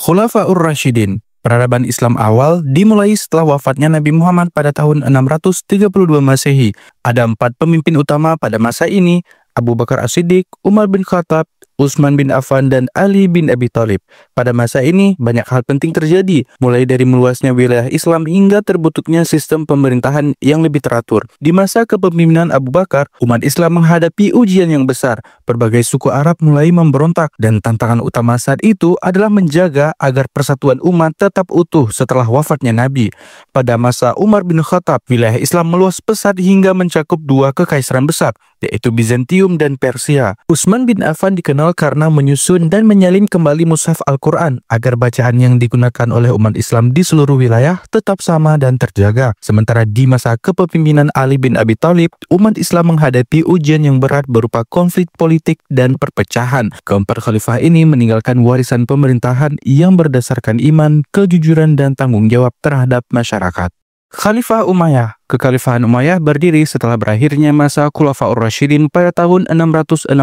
Khulafaur Rasyidin. Peradaban Islam awal dimulai setelah wafatnya Nabi Muhammad pada tahun 632 Masehi. Ada 4 pemimpin utama pada masa ini: Abu Bakar As-Siddiq, Umar bin Khattab, Utsman bin Affan, dan Ali bin Abi Thalib. Pada masa ini, banyak hal penting terjadi, mulai dari meluasnya wilayah Islam hingga terbentuknya sistem pemerintahan yang lebih teratur. Di masa kepemimpinan Abu Bakar, umat Islam menghadapi ujian yang besar. Berbagai suku Arab mulai memberontak, dan tantangan utama saat itu adalah menjaga agar persatuan umat tetap utuh setelah wafatnya Nabi. Pada masa Umar bin Khattab, wilayah Islam meluas pesat hingga mencakup 2 kekaisaran besar, yaitu Bizantium dan Persia. Utsman bin Affan dikenal karena menyusun dan menyalin kembali mushaf Al-Quran agar bacaan yang digunakan oleh umat Islam di seluruh wilayah tetap sama dan terjaga. Sementara di masa kepemimpinan Ali bin Abi Thalib, umat Islam menghadapi ujian yang berat berupa konflik politik dan perpecahan. Keempat khalifah ini meninggalkan warisan pemerintahan yang berdasarkan iman, kejujuran, dan tanggung jawab terhadap masyarakat. Khalifah Umayyah. Kekhalifahan Umayyah berdiri setelah berakhirnya masa Khulafaur Rasyidin pada tahun 661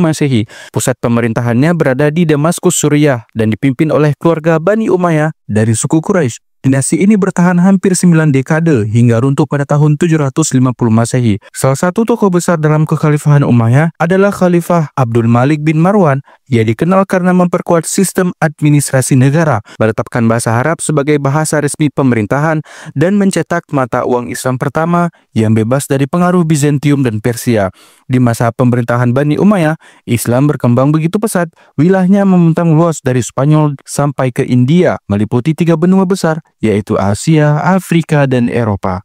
Masehi. Pusat pemerintahannya berada di Damaskus, Suriah, dan dipimpin oleh keluarga Bani Umayyah dari suku Quraisy. Dinasti ini bertahan hampir 9 dekade hingga runtuh pada tahun 750 Masehi. Salah satu tokoh besar dalam kekhalifahan Umayyah adalah Khalifah Abdul Malik bin Marwan. Ia dikenal karena memperkuat sistem administrasi negara, menetapkan bahasa Arab sebagai bahasa resmi pemerintahan, dan mencetak mata uang Islam pertama yang bebas dari pengaruh Bizantium dan Persia. Di masa pemerintahan Bani Umayyah, Islam berkembang begitu pesat, wilayahnya membentang luas dari Spanyol sampai ke India, meliputi 3 benua besar, yaitu Asia, Afrika, dan Eropa.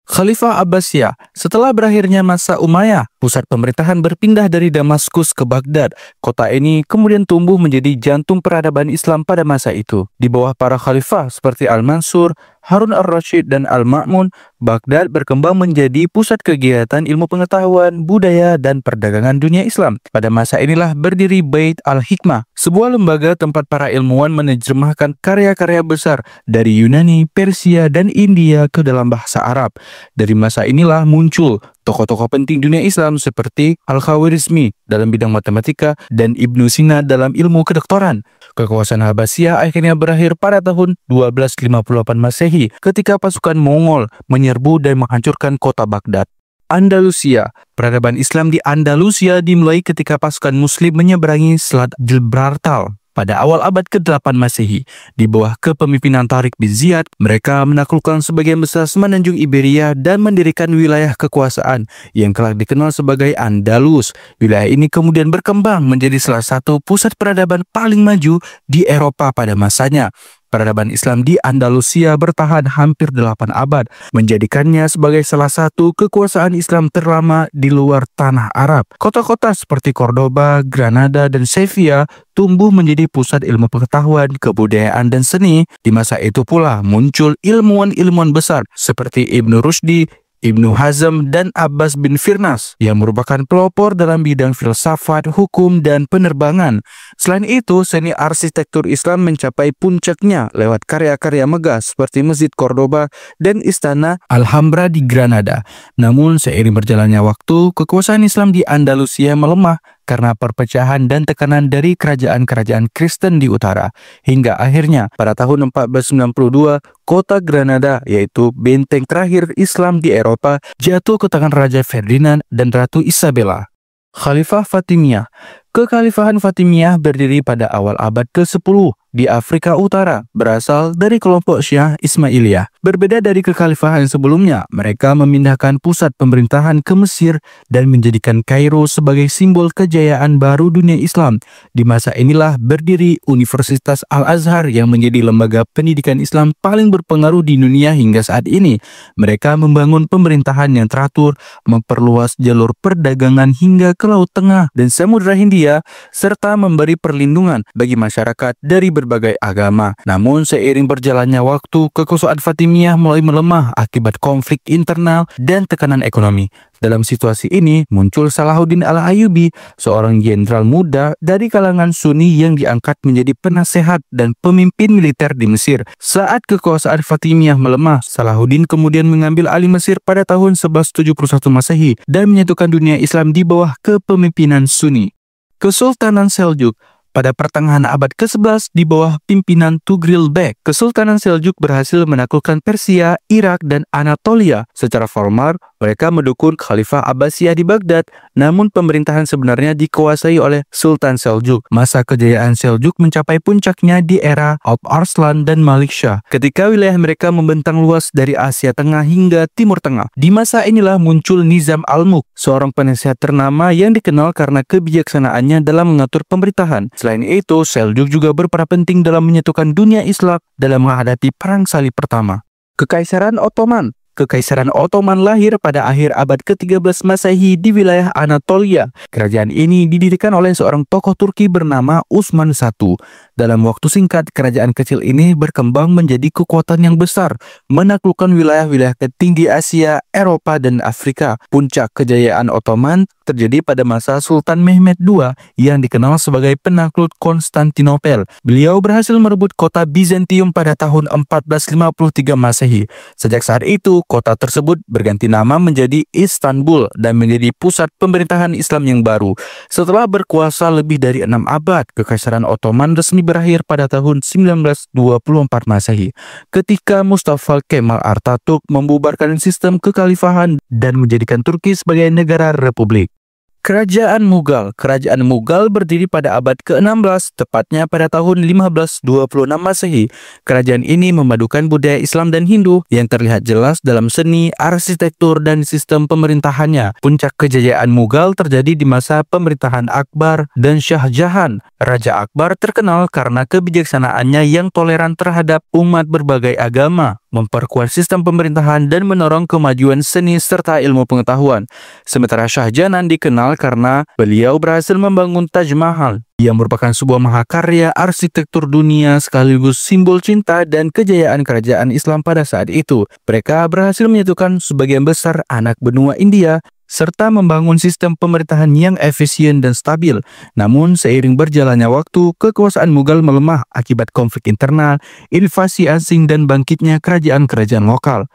Khalifah Abbasiyah. Setelah berakhirnya masa Umayyah, pusat pemerintahan berpindah dari Damaskus ke Baghdad. Kota ini kemudian tumbuh menjadi jantung peradaban Islam pada masa itu. Di bawah para khalifah seperti Al-Mansur, Harun al-Rashid, dan Al-Ma'mun, Baghdad berkembang menjadi pusat kegiatan ilmu pengetahuan, budaya, dan perdagangan dunia Islam. Pada masa inilah berdiri Bait al-Hikmah, sebuah lembaga tempat para ilmuwan menerjemahkan karya-karya besar dari Yunani, Persia, dan India ke dalam bahasa Arab. Dari masa inilah muncul tokoh-tokoh penting dunia Islam seperti Al-Khawarizmi dalam bidang matematika dan Ibnu Sina dalam ilmu kedokteran. Kekuasaan Abbasiyah akhirnya berakhir pada tahun 1258 Masehi ketika pasukan Mongol menyerbu dan menghancurkan kota Baghdad. Andalusia. Peradaban Islam di Andalusia dimulai ketika pasukan Muslim menyeberangi Selat Gibraltar pada awal abad ke-8 Masehi. Di bawah kepemimpinan Tariq bin Ziyad, mereka menaklukkan sebagian besar semenanjung Iberia dan mendirikan wilayah kekuasaan yang kelak dikenal sebagai Andalus. Wilayah ini kemudian berkembang menjadi salah satu pusat peradaban paling maju di Eropa pada masanya. Peradaban Islam di Andalusia bertahan hampir 8 abad, menjadikannya sebagai salah satu kekuasaan Islam terlama di luar tanah Arab. Kota-kota seperti Cordoba, Granada, dan Sevilla tumbuh menjadi pusat ilmu pengetahuan, kebudayaan, dan seni. Di masa itu pula muncul ilmuwan-ilmuwan besar seperti Ibnu Rushdi, Ibnu Hazm, dan Abbas bin Firnas yang merupakan pelopor dalam bidang filsafat, hukum, dan penerbangan. Selain itu, seni arsitektur Islam mencapai puncaknya lewat karya-karya megah seperti Masjid Cordoba dan Istana Alhambra di Granada. Namun, seiring berjalannya waktu, kekuasaan Islam di Andalusia melemah karena perpecahan dan tekanan dari kerajaan-kerajaan Kristen di utara. Hingga akhirnya pada tahun 1492, kota Granada, yaitu benteng terakhir Islam di Eropa, jatuh ke tangan Raja Ferdinand dan Ratu Isabella. Khalifah Fatimiyah. Kekhalifahan Fatimiyah berdiri pada awal abad ke-10 di Afrika Utara, berasal dari kelompok Syiah Ismailiyah. Berbeda dari kekhalifahan sebelumnya, mereka memindahkan pusat pemerintahan ke Mesir dan menjadikan Kairo sebagai simbol kejayaan baru dunia Islam. Di masa inilah berdiri Universitas Al-Azhar yang menjadi lembaga pendidikan Islam paling berpengaruh di dunia hingga saat ini. Mereka membangun pemerintahan yang teratur, memperluas jalur perdagangan hingga ke Laut Tengah dan Samudra Hindia, serta memberi perlindungan bagi masyarakat dari berbagai agama. Namun seiring berjalannya waktu, kekuasaan Fatimiyah mulai melemah akibat konflik internal dan tekanan ekonomi. Dalam situasi ini muncul Salahuddin Al-Ayyubi, seorang jenderal muda dari kalangan Sunni yang diangkat menjadi penasehat dan pemimpin militer di Mesir. Saat kekuasaan Fatimiyah melemah, Salahuddin kemudian mengambil alih Mesir pada tahun 1171 Masehi dan menyatukan dunia Islam di bawah kepemimpinan Sunni. Kesultanan Seljuk. Pada pertengahan abad ke-11 di bawah pimpinan Tugril Bek, Kesultanan Seljuk berhasil menaklukkan Persia, Irak, dan Anatolia. Secara formal, mereka mendukung Khalifah Abbasiyah di Baghdad, namun pemerintahan sebenarnya dikuasai oleh Sultan Seljuk. Masa kejayaan Seljuk mencapai puncaknya di era Alp Arslan dan Malik Shah, ketika wilayah mereka membentang luas dari Asia Tengah hingga Timur Tengah. Di masa inilah muncul Nizam Al-Mulk, seorang penasihat ternama yang dikenal karena kebijaksanaannya dalam mengatur pemerintahan. Selain itu, Seljuk juga berperan penting dalam menyatukan dunia Islam dalam menghadapi Perang Salib Pertama. Kekaisaran Ottoman. Kekaisaran Ottoman lahir pada akhir abad ke-13 Masehi di wilayah Anatolia. Kerajaan ini didirikan oleh seorang tokoh Turki bernama Utsman I. Dalam waktu singkat, kerajaan kecil ini berkembang menjadi kekuatan yang besar, menaklukkan wilayah-wilayah tertinggi Asia, Eropa, dan Afrika. Puncak kejayaan Ottoman terjadi pada masa Sultan Mehmed II yang dikenal sebagai penakluk Konstantinopel. Beliau berhasil merebut kota Bizantium pada tahun 1453 Masehi. Sejak saat itu, kota tersebut berganti nama menjadi Istanbul dan menjadi pusat pemerintahan Islam yang baru. Setelah berkuasa lebih dari 6 abad, Kekaisaran Ottoman resmi berakhir pada tahun 1924 Masehi, ketika Mustafa Kemal Atatürk membubarkan sistem kekhalifahan dan menjadikan Turki sebagai negara republik. Kerajaan Mughal. Kerajaan Mughal berdiri pada abad ke-16, tepatnya pada tahun 1526 Masehi. Kerajaan ini memadukan budaya Islam dan Hindu yang terlihat jelas dalam seni, arsitektur, dan sistem pemerintahannya. Puncak kejayaan Mughal terjadi di masa pemerintahan Akbar dan Shah Jahan. Raja Akbar terkenal karena kebijaksanaannya yang toleran terhadap umat berbagai agama, memperkuat sistem pemerintahan, dan mendorong kemajuan seni serta ilmu pengetahuan. Sementara Shah Jahan dikenal karena beliau berhasil membangun Taj Mahal, yang merupakan sebuah mahakarya arsitektur dunia sekaligus simbol cinta dan kejayaan kerajaan Islam pada saat itu. Mereka berhasil menyatukan sebagian besar anak benua India serta membangun sistem pemerintahan yang efisien dan stabil. Namun, seiring berjalannya waktu, kekuasaan Mughal melemah akibat konflik internal, invasi asing, dan bangkitnya kerajaan-kerajaan lokal.